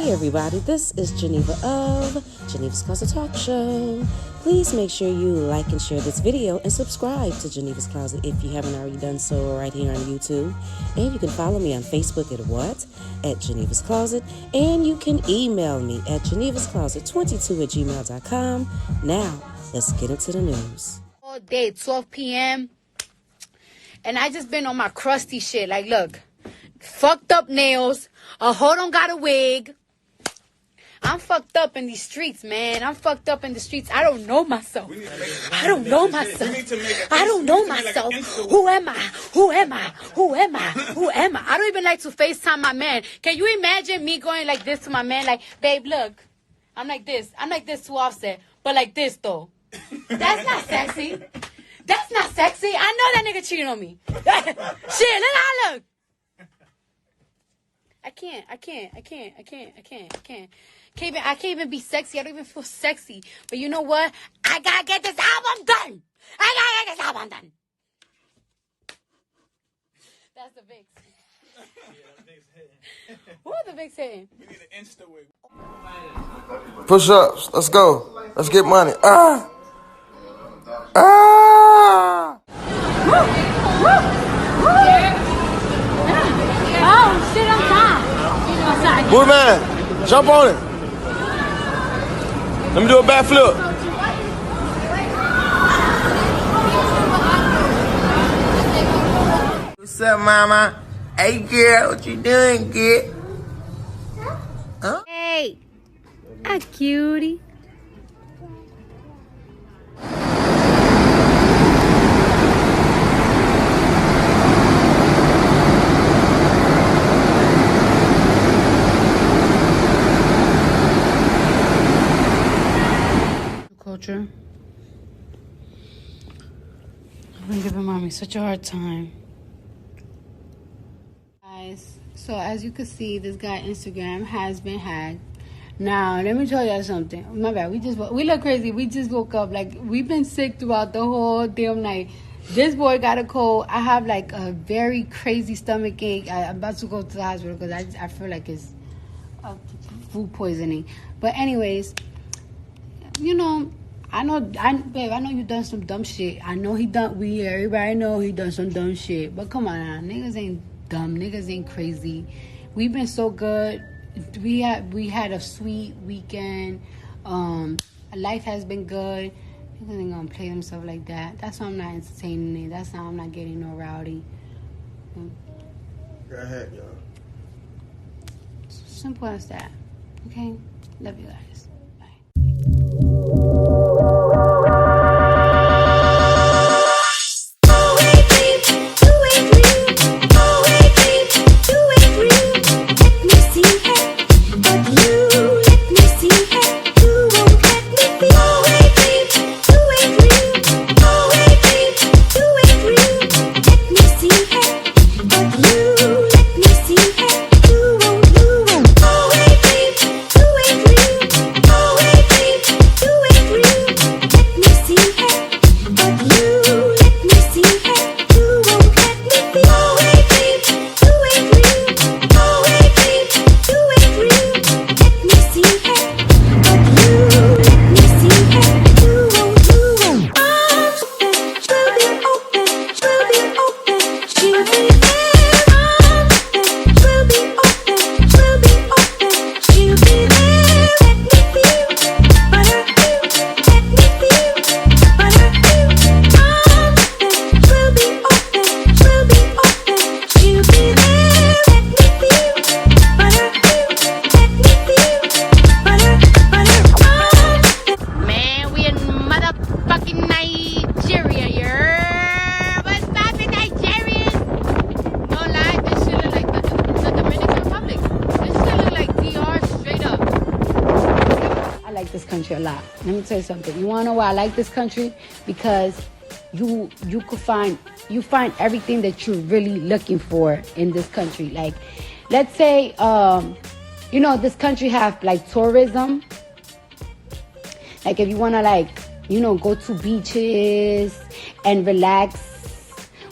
Hey everybody, this is Geneva of Geneva's Closet Talk Show. Please make sure you like and share this video and subscribe to Geneva's Closet if you haven't already done so right here on YouTube. And you can follow me on Facebook at Geneva's Closet. And you can email me at genevascloset22@gmail.com. Now, let's get into the news. All day, 12 p.m. And I just been on my crusty shit. Like, look, fucked up nails. A hoe don't got a wig. I'm fucked up in these streets, man. I'm fucked up in the streets. I don't know myself. I don't know myself. I don't know myself. Who am I? Who am I? Who am I? Who am I? I don't even like to FaceTime my man. Can you imagine me going like this to my man? Like, babe, look. I'm like this. I'm like this to Offset. But like this, though. That's not sexy. That's not sexy. I know that nigga cheating on me. Shit, look how I look. I can't even be sexy. I don't even feel sexy. But you know what? I gotta get this album done. That's the Vicks. Yeah, the Vicks hitting. Who are the Vicks hitting? We need an Insta wig. Push-ups. Let's go. Let's get money. Ah! Oh, shit, I'm fine. Oh, sorry. Move man. Jump on it. Let me do a backflip. What's up, mama? Hey, girl. What you doing, kid? Huh? Hey, a cutie. Culture. I've been giving mommy such a hard time. Guys, so as you can see, this guy Instagram has been hacked. Now, let me tell y'all something. My bad. We look crazy. We just woke up. Like, we've been sick throughout the whole damn night. This boy got a cold. I have like a very crazy stomach ache. I'm about to go to the hospital because I feel like it's food poisoning. But anyways, you know, I know you done some dumb shit. I know everybody know he done some dumb shit. But come on now, niggas ain't dumb. Niggas ain't crazy. We've been so good. We had a sweet weekend. Life has been good. Niggas ain't gonna play themselves like that. That's why I'm not entertaining it. That's why I'm not getting no rowdy. Go ahead, y'all. Simple as that. Okay? Love you guys. Bye. This country a lot. Let me tell you something. You wanna know why I like this country? Because you find everything that you're really looking for in this country. Like, let's say this country have like tourism. Like if you wanna go to beaches and relax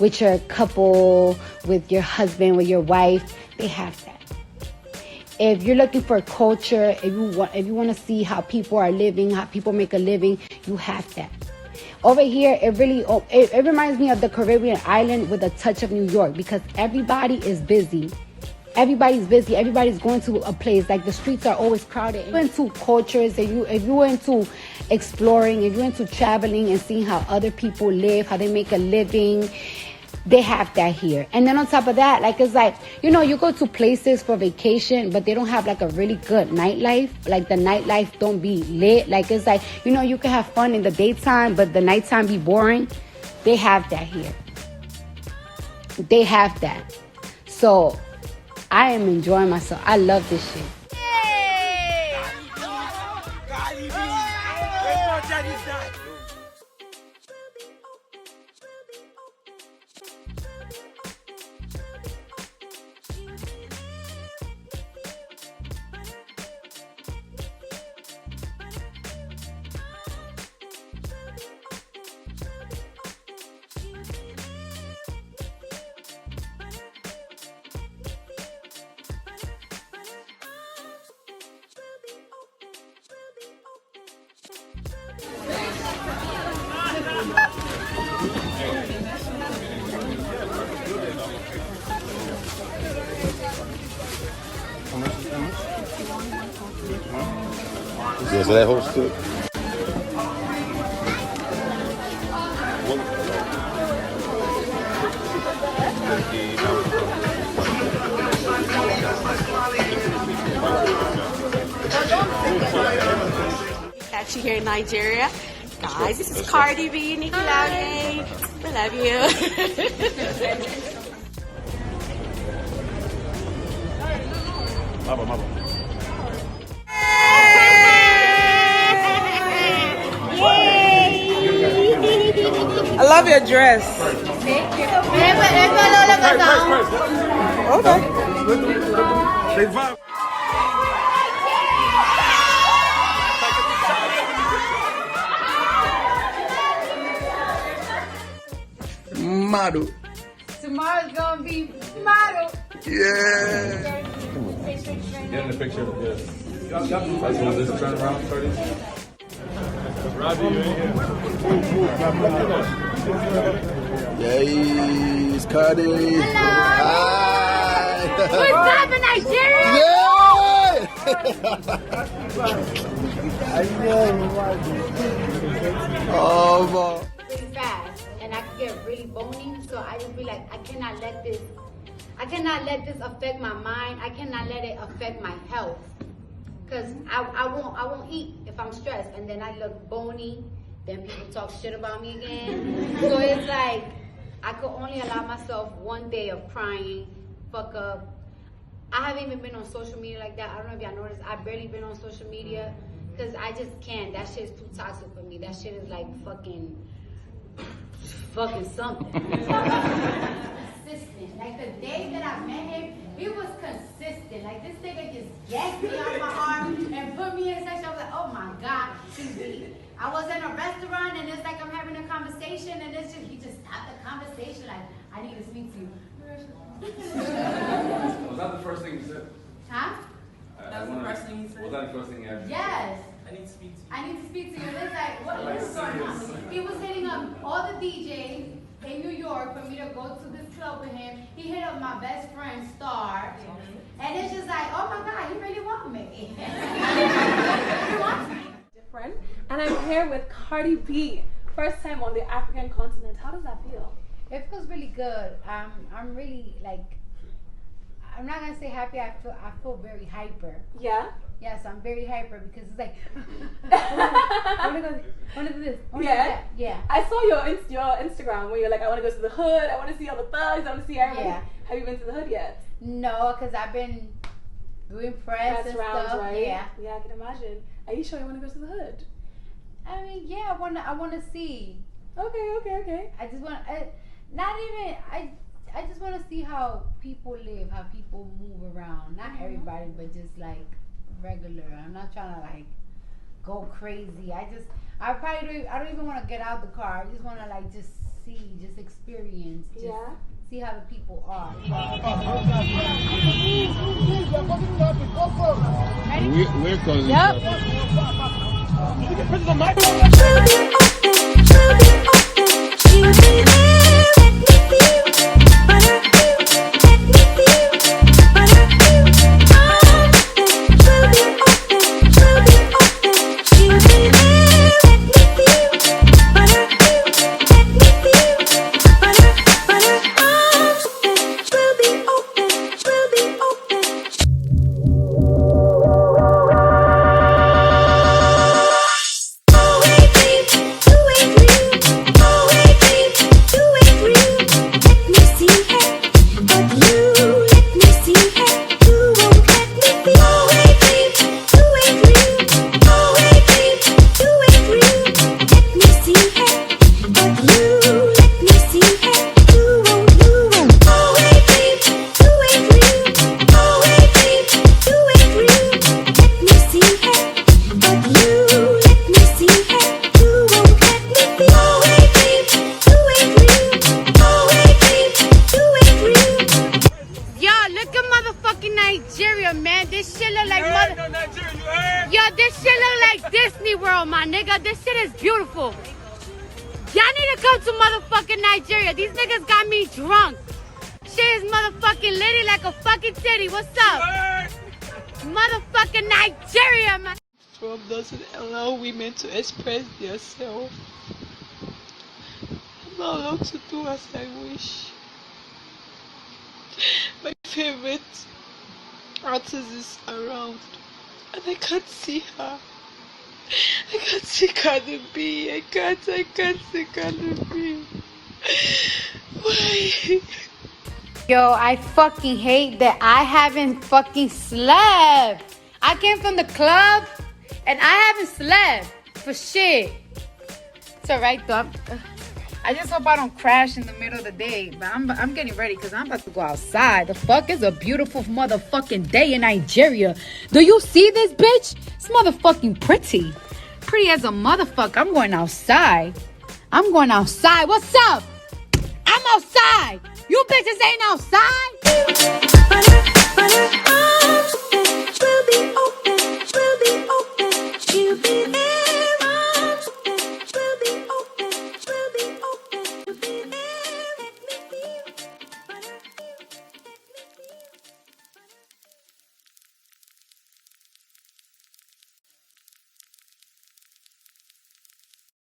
with your couple, with your husband, with your wife, they have that. If you're looking for culture, if you want to see how people are living, how people make a living, you have that. Over here, it reminds me of the Caribbean island with a touch of New York, because everybody is busy. Everybody's busy. Everybody's going to a place. Like, the streets are always crowded. If you're into cultures, if you're into exploring, if you're into traveling and seeing how other people live, how they make a living, they have that here. And then on top of that, like, it's like, you know, you go to places for vacation, but they don't have like a really good nightlife. Like, the nightlife don't be lit. Like, it's like, you know, you can have fun in the daytime, but the nighttime be boring. They have that here. They have that. So I am enjoying myself. I love this shit. Is that whole stick? Catch you here in Nigeria. Guys, this is CardiB, Nikki Laude. We love you. I love your dress. Thank you. Okay. They vibe. Model. Tomorrow's gonna be model. Yeah. Get in the picture. Yes. That's when this turn around, Cardi. Robbie, you ain't here. Yes, Cardi. Hi. What's up in Nigeria? Yeah. Oh, man. Really fast, and I can get really bony. So I just be like, I cannot let this affect my mind. I cannot let it affect my health. Cause I won't eat if I'm stressed, and then I look bony. Then people talk shit about me again. So it's like I could only allow myself one day of crying, fuck up. I haven't even been on social media like that. I don't know if y'all noticed. I've barely been on social media because I just can't. That shit is too toxic for me. That shit is like fucking something. Consistent. Like, the day that I met him, he was consistent. Like, this nigga just yanked me off my arm and put me in a section. I was like, oh my God, I was in a restaurant and it's like I'm having a conversation and it's just, he just stopped the conversation. Like, I need to speak to you. Was that the first thing you said? Huh? That was the first thing you said? Was that the first thing you actually said? Yes. I need to speak to you. I need to speak to you. And it's like, what is going on? He was hitting up all the DJs in New York for me to go to this club with him. He hit up my best friend, Star. And it's just like, oh my God, he really wants me. He wants me. Different. And I'm here with CardiB. First time on the African continent. How does that feel? It feels really good. I'm really like, I'm not gonna say happy. I feel very hyper. Yeah? Yes, I'm very hyper because it's like, I want to do this. I wanna do that. Yeah. I saw your Instagram where you're like, I want to go to the hood. I want to see all the thugs. I want to see everybody. Yeah. Have you been to the hood yet? No, because I've been doing press and rounds, stuff. right? Yeah. Yeah, I can imagine. Are you sure you want to go to the hood? I mean, yeah, I wanna see. Okay. I just want, I just want to see how people live, how people move around. Not everybody, but just like regular. I'm not trying to like go crazy. I don't even want to get out the car. I just want to like just see, just experience, just Yeah. see how the people are. We're causing Yep. Nigeria, man. This shit look like Yo, this shit look like Disney World, my nigga. This shit is beautiful. Y'all need to come to motherfucking Nigeria. These niggas got me drunk. Shit is motherfucking litty like a fucking titty. What's up? Motherfucking Nigeria, man. Trump doesn't allow women to express themselves. I'm not allowed to do as I wish. My favorite artist is around, and I can't see her. I can't see CardiB. I can't see CardiB. Why? Yo, I fucking hate that I haven't fucking slept. I came from the club and I haven't slept for shit. It's alright though. I just hope I don't crash in the middle of the day. But I'm getting ready because I'm about to go outside. The fuck is a beautiful motherfucking day in Nigeria. Do you see this bitch? It's motherfucking pretty. Pretty as a motherfucker. I'm going outside. I'm going outside. What's up? I'm outside. You bitches ain't outside.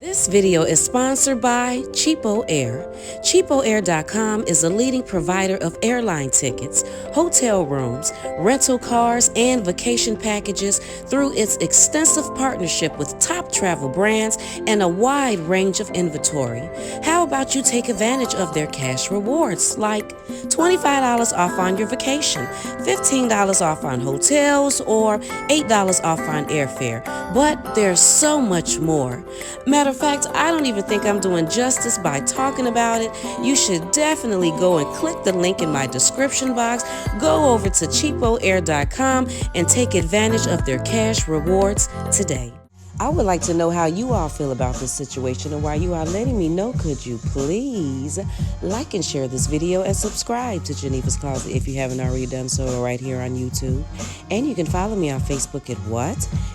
This video is sponsored by Cheapo Air. CheapoAir.com is a leading provider of airline tickets, hotel rooms, rental cars, and vacation packages through its extensive partnership with top travel brands and a wide range of inventory. How about you take advantage of their cash rewards like $25 off on your vacation, $15 off on hotels, or $8 off on airfare. But there's so much more. Matter of fact, I don't even think I'm doing justice by talking about it. You should definitely go and click the link in my description box. Go over to CheapoAir.com and take advantage of their cash rewards today. I would like to know how you all feel about this situation, and while you are letting me know, could you please like and share this video and subscribe to Geneva's Closet if you haven't already done so right here on YouTube. And you can follow me on Facebook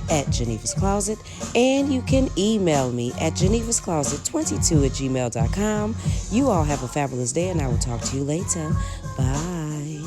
at Geneva's Closet, and you can email me at genevascloset22@gmail.com. You all have a fabulous day, and I will talk to you later. Bye.